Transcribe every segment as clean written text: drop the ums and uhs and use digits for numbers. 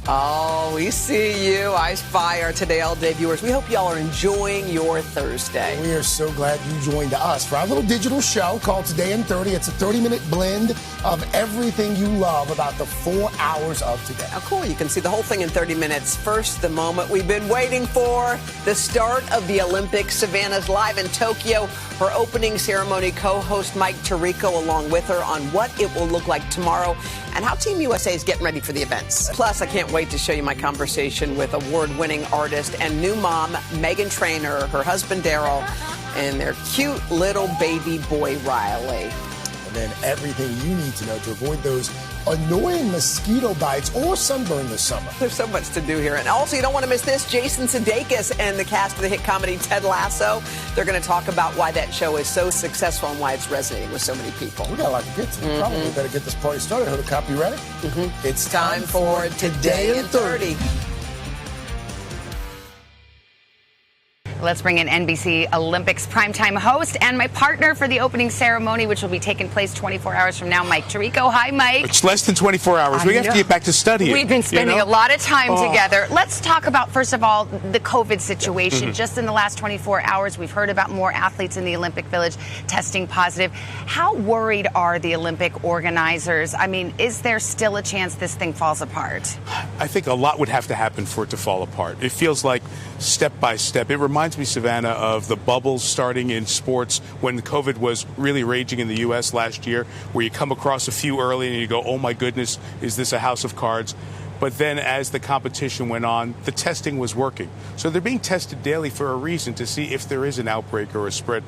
Oh, we see you. I spy our Today All Day viewers. We hope y'all are enjoying your Thursday. We are so glad you joined us for our little digital show called Today in 30. It's a 30-minute blend of everything you love about the 4 hours of today. How cool. You can see the whole thing in 30 minutes. First, the moment we've been waiting for, the start of the Olympics. Savannah's live in Tokyo. Her opening ceremony co-host Mike Tirico along with her on what it will look like tomorrow and how Team USA is getting ready for the events. Plus, I can't wait to show you my conversation with award-winning artist and new mom Meghan Trainor, her husband Daryl, and their cute little baby boy Riley. And then everything you need to know to avoid those annoying mosquito bites or sunburn this summer. There's so much to do here. And also, you don't want to miss this. Jason Sudeikis and the cast of the hit comedy Ted Lasso. They're going to talk about why that show is so successful and why it's resonating with so many people. We got a lot to get to. Probably better get this party started. Hoda Kotb, you ready? It's time for Today in 30. Let's bring in NBC Olympics primetime host and my partner for the opening ceremony, which will be taking place 24 hours from now, Mike Tirico. Hi, Mike. It's less than 24 hours. We have to get back to studying. We've been spending a lot of time together. Let's talk about, first of all, the COVID situation. Just in the last 24 hours, we've heard about more athletes in the Olympic Village testing positive. How worried are the Olympic organizers? I mean, is there still a chance this thing falls apart? I think a lot would have to happen for it to fall apart. It feels like step by step. It reminds me, Savannah, of the bubbles starting in sports when COVID was really raging in the U.S. last year, where you come across a few early and you go, oh my goodness, is this a house of cards? But then as the competition went on, the testing was working. So they're being tested daily for a reason, to see if there is an outbreak or a spread.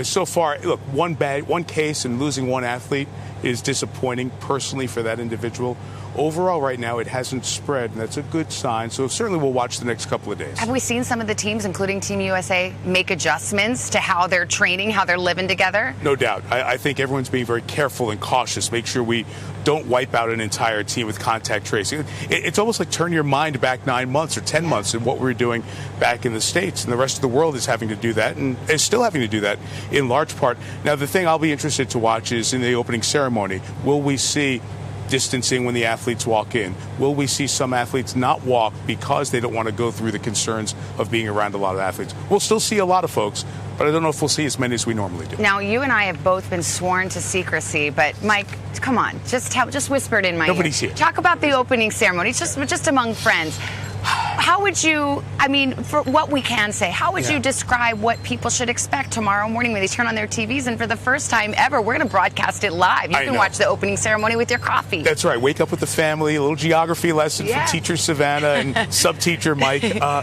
So far, look, one case and losing one athlete is disappointing personally for that individual. Overall, right now, it hasn't spread, and that's a good sign. So certainly we'll watch the next couple of days. Have we seen some of the teams, including Team USA, make adjustments to how they're training, how they're living together? No doubt. I think everyone's being very careful and cautious. Make sure we don't wipe out an entire team with contact tracing. It's almost like turn your mind back 9 months or 10 months and what we were doing back in the States. And the rest of the world is having to do that and is still having to do that in large part. Now, the thing I'll be interested to watch is in the opening ceremony, will we see distancing when the athletes walk in? Will we see some athletes not walk because they don't want to go through the concerns of being around a lot of athletes? We'll still see a lot of folks, but I don't know if we'll see as many as we normally do. Now, you and I have both been sworn to secrecy, but Mike, come on, just whisper it in my ear. Nobody's here. Talk about the opening ceremony, just among friends. How would you, I mean, for what we can say, how would you describe what people should expect tomorrow morning when they turn on their TVs? And for the first time ever, we're going to broadcast it live. You can watch the opening ceremony with your coffee. That's right. Wake up with the family, a little geography lesson from teacher Savannah and sub-teacher Mike. I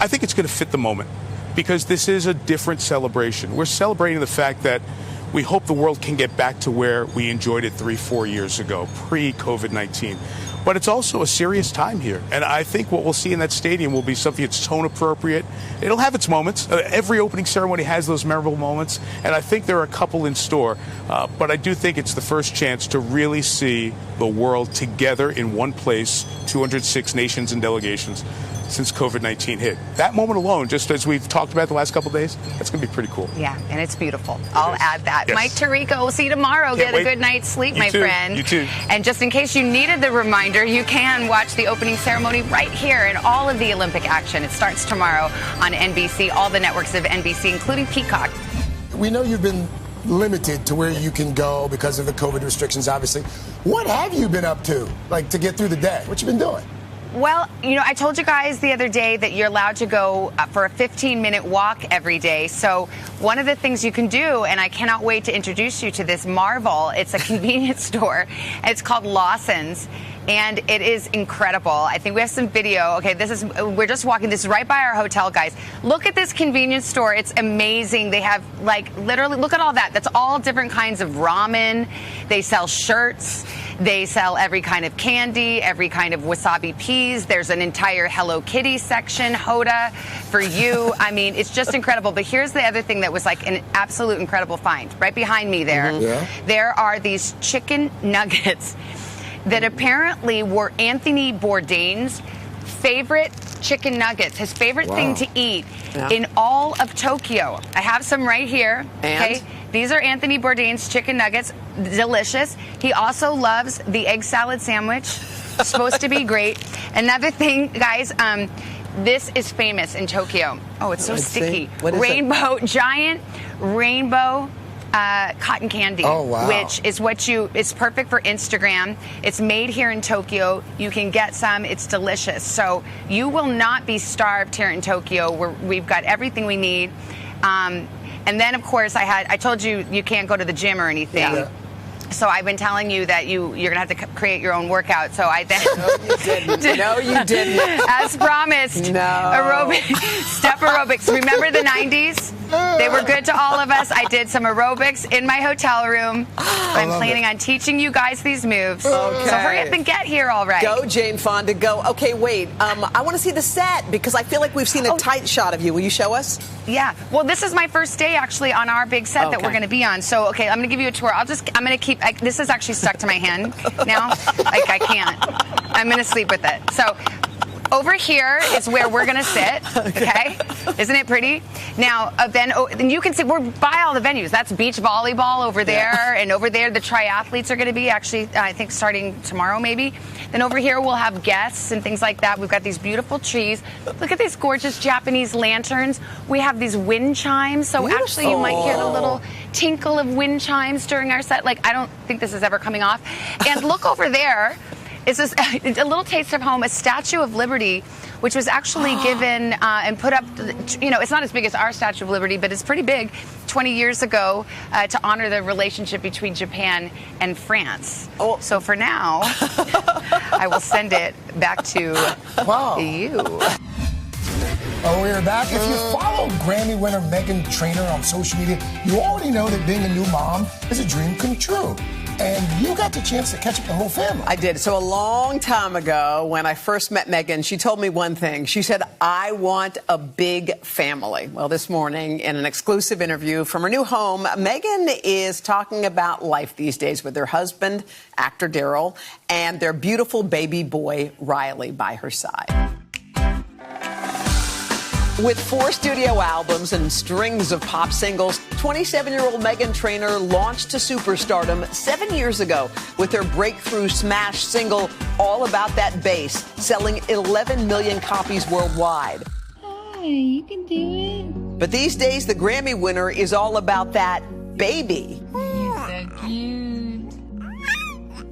think it's going to fit the moment because this is a different celebration. We're celebrating the fact that we hope the world can get back to where we enjoyed it 3-4 years ago, pre-COVID-19. But it's also a serious time here. And I think what we'll see in that stadium will be something that's tone appropriate. It'll have its moments. Every opening ceremony has those memorable moments. And I think there are a couple in store. But I do think it's the first chance to really see the world together in one place, 206 nations and delegations, since COVID-19 hit. That moment alone, just as we've talked about the last couple of days, that's going to be pretty cool. Yeah, and it's beautiful. I'll add that. Yes. Mike Tirico, we'll see you tomorrow. Get a good night's sleep, my friend. You too. And just in case you needed the reminder, you can watch the opening ceremony right here and all of the Olympic action. It starts tomorrow on NBC, all the networks of NBC, including Peacock. We know you've been limited to where you can go because of the COVID restrictions, obviously. What have you been up to, like, to get through the day? What you been doing? Well, I told you guys the other day that you're allowed to go for a 15-minute walk every day. So one of the things you can do, and I cannot wait to introduce you to this marvel, it's a convenience store. It's called Lawson's. And it is incredible. I think we have some video. Okay, we're just walking. This is right by our hotel, guys. Look at this convenience store. It's amazing. They have, literally, look at all that. That's all different kinds of ramen. They sell shirts. They sell every kind of candy, every kind of wasabi peas. There's an entire Hello Kitty section, Hoda, for you. I mean, it's just incredible. But here's the other thing that was like an absolute incredible find. Right behind me there, there are these chicken nuggets that apparently were Anthony Bourdain's favorite chicken nuggets, his favorite thing to eat in all of Tokyo. I have some right here. And? Okay, these are Anthony Bourdain's chicken nuggets, delicious. He also loves the egg salad sandwich. It's supposed to be great. Another thing, guys, this is famous in Tokyo. Oh, it's so sticky. What is it? Giant rainbow cotton candy. Oh, wow. Which is it's perfect for Instagram. It's made here in Tokyo. You can get some. It's delicious. So you will not be starved here in Tokyo. We've got everything we need. And then, of course, I told you can't go to the gym or anything. Yeah. So I've been telling you that you're going to have to create your own workout. So I then... No, you didn't. As promised. No. Step aerobics. Remember the 90s? They were good to all of us. I did some aerobics in my hotel room. I'm planning on teaching you guys these moves. Okay. So hurry up and get here already. Go, Jane Fonda, go. Okay, wait. I want to see the set because I feel like we've seen a tight shot of you. Will you show us? Yeah. Well, this is my first day actually on our big set that we're going to be on. So, okay, I'm going to give you a tour. I'm going to keep... this is actually stuck to my hand now. Like, I can't. I'm going to sleep with it. So... over here is where we're going to sit, okay? Isn't it pretty? Now, then you can see we're by all the venues. That's beach volleyball over there, and over there the triathletes are going to be actually, I think, starting tomorrow maybe. Then over here we'll have guests and things like that. We've got these beautiful trees. Look at these gorgeous Japanese lanterns. We have these wind chimes, so actually you might hear the little tinkle of wind chimes during our set. Like, I don't think this is ever coming off. And look over there. It's a little taste of home, a Statue of Liberty, which was actually given and put up, it's not as big as our Statue of Liberty, but it's pretty big, 20 years ago to honor the relationship between Japan and France. Oh. So for now, I will send it back to you. Oh, we're back. If you follow Grammy winner Meghan Trainor on social media, you already know that being a new mom is a dream come true. And you got the chance to catch up the whole family. I did. So a long time ago, when I first met Meghan, she told me one thing. She said, I want a big family. Well, this morning, in an exclusive interview from her new home, Meghan is talking about life these days with her husband, actor Daryl, and their beautiful baby boy, Riley, by her side. With 4 studio albums and strings of pop singles, 27-year-old Meghan Trainor launched to superstardom 7 years ago with her breakthrough smash single, All About That Bass, selling 11 million copies worldwide. Hi, you can do it. But these days, the Grammy winner is all about that baby. You're so cute.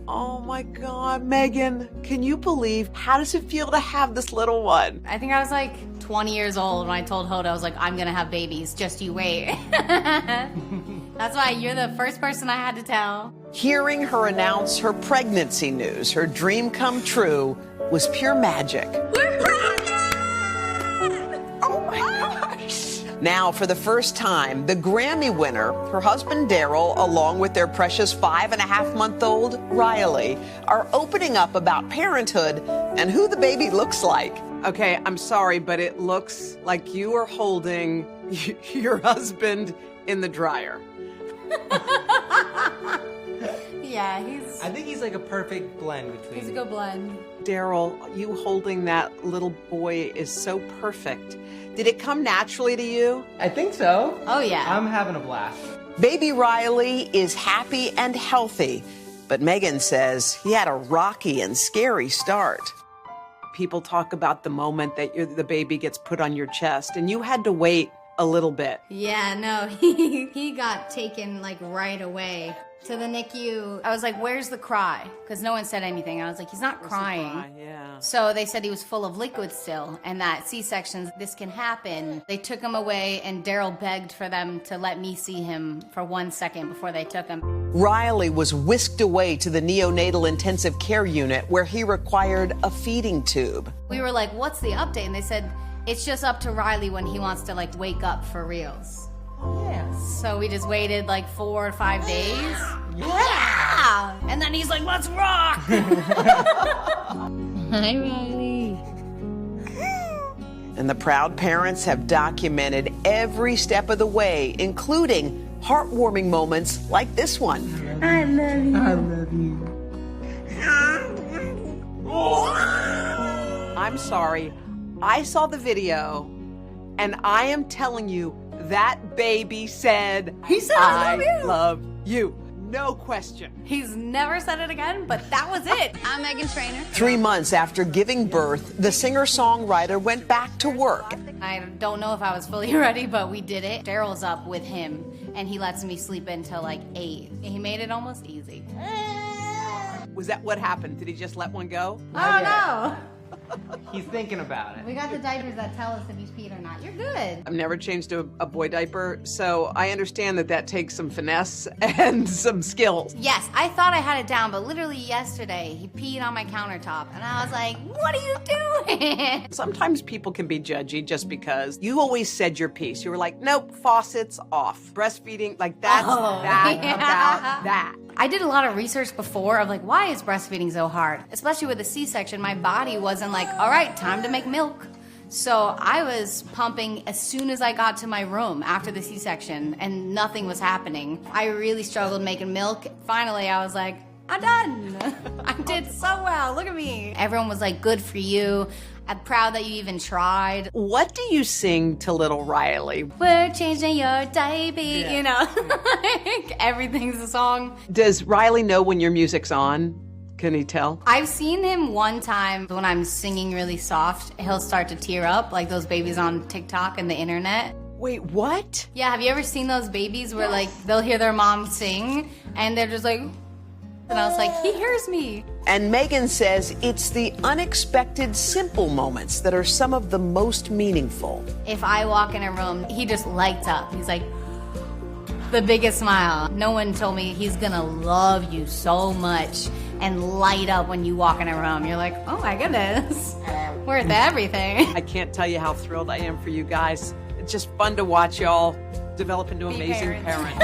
Oh, my God, Meghan, can you believe, how does it feel to have this little one? I think I was like 20 years old when I told Hoda, I was like, I'm gonna have babies, just you wait. That's why you're the first person I had to tell. Hearing her announce her pregnancy news, her dream come true, was pure magic. We're pregnant! Oh my gosh! Now, for the first time, the Grammy winner, her husband Daryl, along with their precious 5.5-month-old Riley, are opening up about parenthood and who the baby looks like. Okay, I'm sorry, but it looks like you are holding your husband in the dryer. Yeah, I think he's like a perfect blend between... He's a good blend. Daryl, you holding that little boy is so perfect. Did it come naturally to you? I think so. Oh, yeah. I'm having a blast. Baby Riley is happy and healthy, but Meghan says he had a rocky and scary start. People talk about the moment that the baby gets put on your chest, and you had to wait a little bit. Yeah, no, he got taken like right away to the NICU. I was like, where's the cry? Because no one said anything. I was like, he's not crying. Yeah. So they said he was full of liquid still, and that C-sections, this can happen. They took him away, and Daryl begged for them to let me see him for 1 second before they took him. Riley was whisked away to the neonatal intensive care unit where he required a feeding tube. We were like, what's the update? And they said, it's just up to Riley when he wants to like wake up for reals. Yeah. So we just waited like 4 or 5 days. Yeah! And then he's like, let's rock! Hi, Riley. And the proud parents have documented every step of the way, including heartwarming moments like this one. I love you. I love you. I'm sorry. I saw the video, and I am telling you, that baby said, He said, I love you. love you. No question. He's never said it again, but that was it. I'm Meghan Trainor. 3 months after giving birth, the singer-songwriter went back to work. I don't know if I was fully ready, but we did it. Daryl's up with him, and he lets me sleep until like 8. He made it almost easy. Was that what happened? Did he just let one go? Oh, no. He's thinking about it. We got the diapers that tell us if he's peed or not. You're good. I've never changed a boy diaper, so I understand that takes some finesse and some skills. Yes, I thought I had it down, but literally yesterday, he peed on my countertop, and I was like, what are you doing? Sometimes people can be judgy just because you always said your piece. You were like, nope, faucets off. Breastfeeding, like that's about that. I did a lot of research before of like, why is breastfeeding so hard? Especially with a C-section, my body wasn't like, all right, time to make milk. So I was pumping as soon as I got to my room after the C-section, and nothing was happening. I really struggled making milk. Finally, I was like, I'm done. I did so well, look at me. Everyone was like, good for you. I'm proud that you even tried. What do you sing to little Riley? We're changing your diaper, you know. Like, everything's a song. Does Riley know when your music's on? Can he tell? I've seen him one time when I'm singing really soft, he'll start to tear up, like those babies on TikTok and the internet. Wait, what? Yeah, have you ever seen those babies where like they'll hear their mom sing and they're just like, and I was like, he hears me. And Meghan says it's the unexpected, simple moments that are some of the most meaningful. If I walk in a room, he just lights up. He's like, the biggest smile. No one told me he's gonna love you so much and light up when you walk in a room. You're like, oh my goodness, worth everything. I can't tell you how thrilled I am for you guys. It's just fun to watch y'all develop into amazing parents.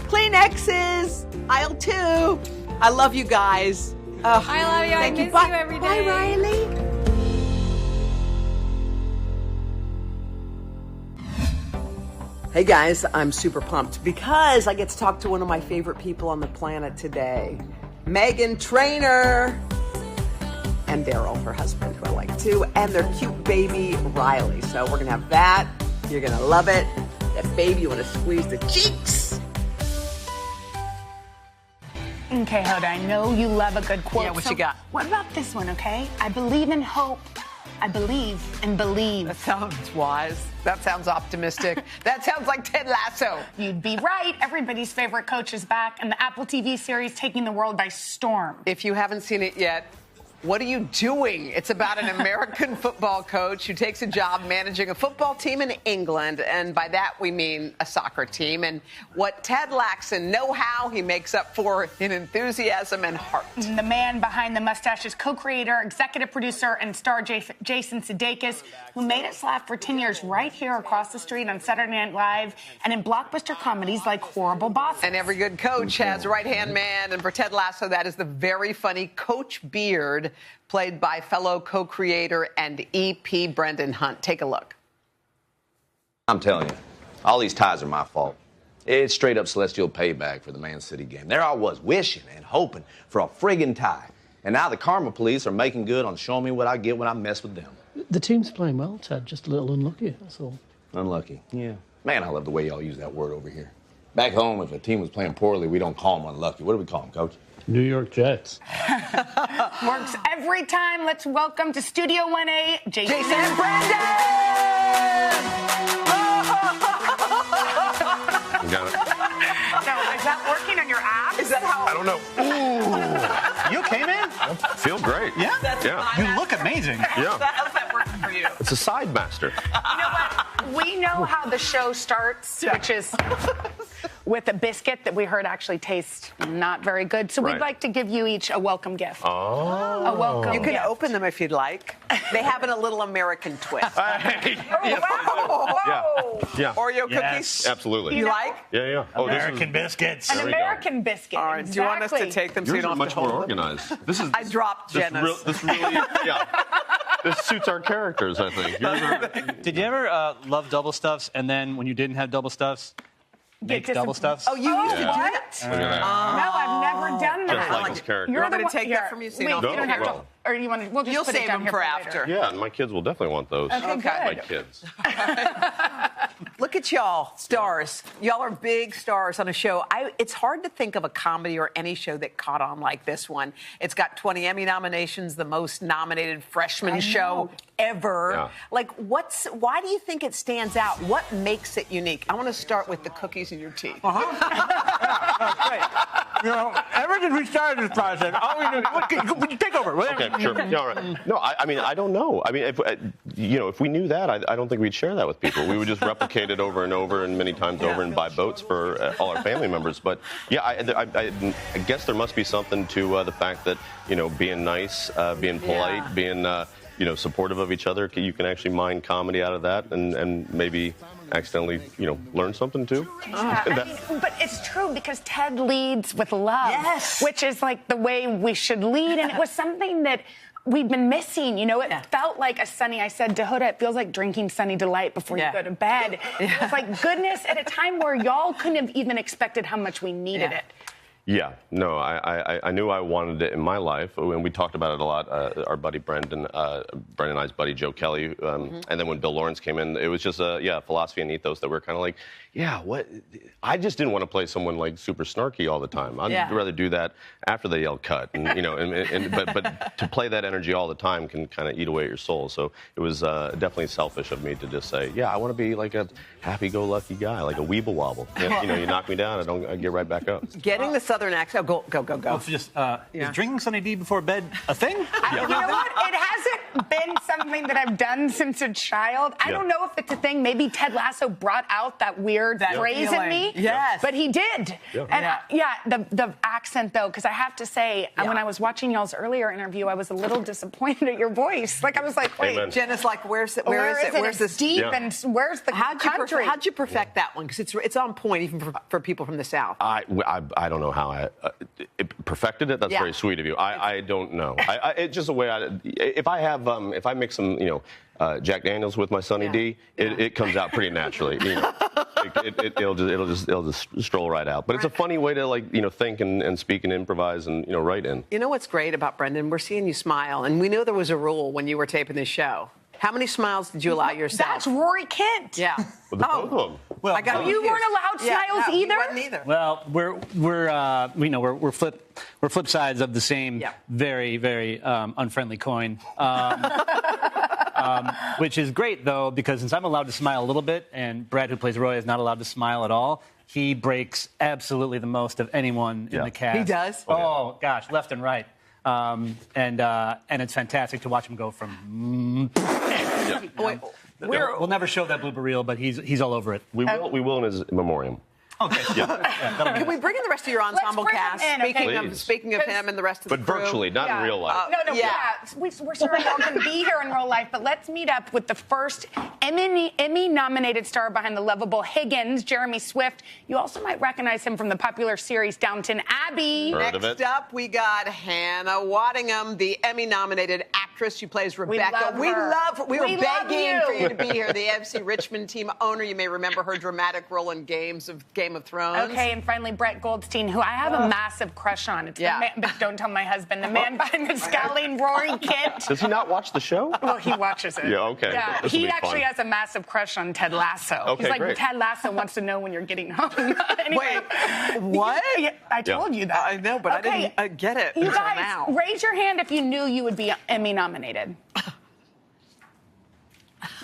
Kleenexes, aisle 2. I love you guys. I love you. I miss you every day. Bye, Riley. Hey guys, I'm super pumped because I get to talk to one of my favorite people on the planet today, Meghan Trainor, and Daryl, her husband, who I like too, and their cute baby, Riley. So we're gonna have that. You're gonna love it. That baby, you wanna squeeze the cheeks. Okay, Hoda, I know you love a good quote. Yeah, what you got? What about this one, okay? I believe in hope. I believe and believe. That sounds wise. That sounds optimistic. That sounds like Ted Lasso. You'd be right. Everybody's favorite coach is back, and the Apple TV series taking the world by storm. If you haven't seen it yet, what are you doing? It's about an American football coach who takes a job managing a football team in England, and by that we mean a soccer team. And what Ted lacks in know-how, he makes up for in enthusiasm and heart. The man behind the mustache is co-creator, executive producer, and star Jason Sudeikis, who made us laugh for 10 years right here across the street on Saturday Night Live and in blockbuster comedies like Horrible Bosses. And every good coach has a right-hand man, and for Ted Lasso, that is the very funny Coach Beard, played by fellow co-creator and EP Brendan Hunt. Take a look. I'm telling you, all these ties are my fault. It's straight up celestial payback for the Man City game. There I was, wishing and hoping for a friggin' tie. And now the karma police are making good on showing me what I get when I mess with them. The team's playing well, Ted. Just a little unlucky, that's all. Unlucky? Yeah. Man, I love the way y'all use that word over here. Back home, if a team was playing poorly, we don't call them unlucky. What do we call them, Coach? New York Jets. Works every time. Let's welcome to Studio 1A, Jason and Brendan! You got it. No, is that working on your app? Is that how? I don't know. Ooh. You okay, man? Feel great. Yeah? Yeah. You look amazing. Yeah. How's that working for you? It's a side master. You know what? We know how the show starts, which is with a biscuit that we heard actually tastes not very good. So we'd Right. like to give you each a welcome gift. Oh. A welcome You can gift. open them if you'd like. They have a little American twist. Hey. Yes, Whoa! Yeah. Oreo Yes. cookies? Absolutely. You like? Yeah, yeah. Oh, American biscuits. An There we go. American biscuit. All right. Do you want us to Exactly. take them so you Yours don't are have to much more hold them? organized. This is. I dropped Jenna's. This really, yeah. This suits our characters, I think. Yours are, Did you ever love double stuffs, and then when you didn't have double stuffs, make double stuffs? Oh, you used to do what? that? look at that. No, I've never done that. Just like his character. You're Want me the to take one- that here, from you so you wait, don't you have don't to- have to. No, Or you want to? We'll just You'll put it save down them here for later. after. Yeah, my kids will definitely want those. Okay, good. My kids. Look at y'all, stars. Y'all are big stars on a show. It's hard to think of a comedy or any show that caught on like this one. It's got 20 Emmy nominations, the most nominated freshman show ever. Yeah. Like, why do you think it stands out? What makes it unique? I want to start with the cookies in your teeth. Great. You know, ever since we started this process, all we do, would you take over? Okay, sure. Yeah, all right. No, I mean, I don't know. I mean, if we knew that, I don't think we'd share that with people. We would just replicate it over and over and many times over and buy boats for all our family members. But yeah, I guess there must be something to the fact that, you know, being nice, being polite, being you know, supportive of each other. You can actually mine comedy out of that and maybe accidentally, you know, learn something too. But it's true because Ted leads with love, which is like the way we should lead. And it was something that we'd been missing. You know, it felt like I said to Hoda, it feels like drinking Sunny Delight before you go to bed. It was like goodness at a time where y'all couldn't have even expected how much we needed it. Yeah, no, I knew I wanted it in my life, and we talked about it a lot. Our buddy Brendan and I's buddy Joe Kelly, and then when Bill Lawrence came in, it was just a philosophy and ethos that we're kind of like, what? I just didn't want to play someone like super snarky all the time. I'd rather do that after they yell cut, and you know, but to play that energy all the time can kind of eat away at your soul. So it was definitely selfish of me to just say, I want to be like a happy-go-lucky guy, like a weeble wobble. You know, you knock me down, I get right back up. Getting the Southern accent. Go. Well, just, is drinking Sunny D before bed a thing? You know what? It hasn't been something that I've done since a child. I don't know if it's a thing. Maybe Ted Lasso brought out that weird phrase in me. Yes. But he did. And the accent, though, because I have to say, when I was watching y'all's earlier interview, I was a little disappointed at your voice. Like, I was like, wait. Amen. Jenna's like, where is it? Where's this deep and where's the country? How'd you perfect that one? Because it's on point even for people from the South. I don't know how I perfected it. That's very sweet of you. I don't know. It's just a way if I mix some, you know, Jack Daniels with my Sunny D, it comes out pretty naturally. You know, it'll just stroll right out. But it's a funny way to, like, you know, think and speak and improvise and, you know, write in. You know what's great about Brendan? We're seeing you smile, and we know there was a rule when you were taping this show. How many smiles did you allow yourself? That's Rory Kent. Yeah. Well, both of them. Well, you weren't allowed smiles no, either? He wasn't either. Well, we're flip sides of the same very, very unfriendly coin. Which is great, though, because since I'm allowed to smile a little bit, and Brad, who plays Roy, is not allowed to smile at all, he breaks absolutely the most of anyone in the cast. He does? Oh, gosh, left and right. And it's fantastic to watch him go from... We'll never show that blooper reel, but he's all over it. We will in his memoriam. Okay. Can we bring in the rest of your ensemble cast? Speaking of him and the rest of the crew. But virtually, not in real life. We're sorry y'all can be here in real life, but let's meet up with the first Emmy-nominated star behind the lovable Higgins, Jeremy Swift. You also might recognize him from the popular series Downton Abbey. Next up, we got Hannah Waddingham, the Emmy-nominated actress. She plays Rebecca. We were begging for you to be here. The FC Richmond team owner. You may remember her dramatic role in Game of Thrones. Okay, and finally, Brett Goldstein, who I have a massive crush on. It's the man, but don't tell my husband, the man behind the scowling Rory Kent. Does he not watch the show? Well, he watches it. Yeah, okay. Yeah, he actually has a massive crush on Ted Lasso. Okay, he's like, great. Ted Lasso wants to know when you're getting home. Anyway, wait, what? I told you that. I know, but I didn't get it you until guys, now. Raise your hand if you knew you would be Emmy nominated.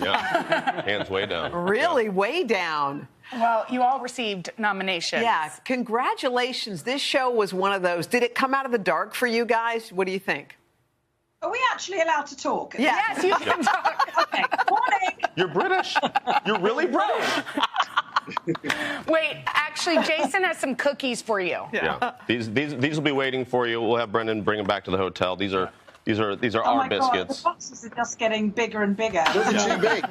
Yeah, hands way down. Really, way down. Well, you all received nominations. Yeah, congratulations. This show was one of those. Did it come out of the dark for you guys? What do you think? Are we actually allowed to talk? Yeah. Yes, you can talk. Okay. Morning. You're British. You're really British. Wait, actually, Jason has some cookies for you. Yeah. These will be waiting for you. We'll have Brendan bring them back to the hotel. These are oh our my God, biscuits. the boxes are just getting bigger and bigger. Those are too big.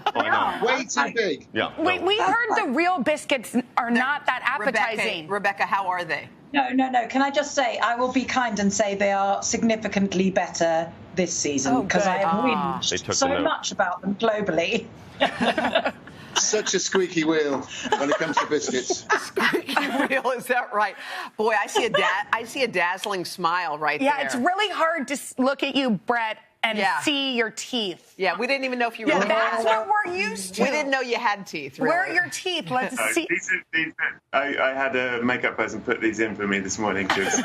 Way too big. Yeah. Wait, we heard the real biscuits are not that appetizing. Rebecca, how are they? No. Can I just say, I will be kind and say they are significantly better this season because I have They read took so the note. much about them globally. Such a squeaky wheel when it comes to biscuits. Squeaky wheel, is that right? Boy, I see a dazzling smile right there. Yeah, it's really hard to look at you, Brett, and see your teeth. Yeah, we didn't even know if you really that's what we're used to. We didn't know you had teeth, really. Where are your teeth? Let's see. I had a makeup person put these in for me this morning because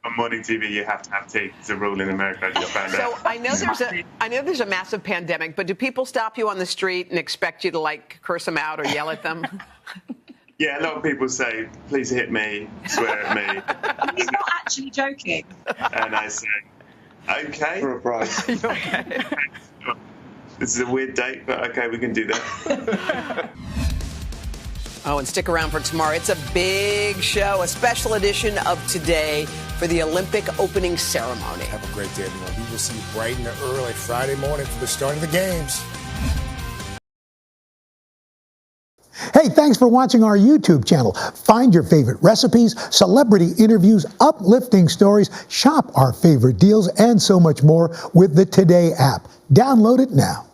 on morning TV you have to have teeth. It's a rule in America. I just found out. So I know there's a massive pandemic, but do people stop you on the street and expect you to like curse them out or yell at them? Yeah, a lot of people say, "Please hit me, swear at me." He's not actually joking. And I say, "Okay." For a price. Okay. This is a weird date, but okay, we can do that. Oh, and stick around for tomorrow. It's a big show, a special edition of Today for the Olympic opening ceremony. Have a great day, everyone. We will see you bright and early Friday morning for the start of the games. Hey, thanks for watching our YouTube channel. Find your favorite recipes, celebrity interviews, uplifting stories, shop our favorite deals, and so much more with the Today app. Download it now.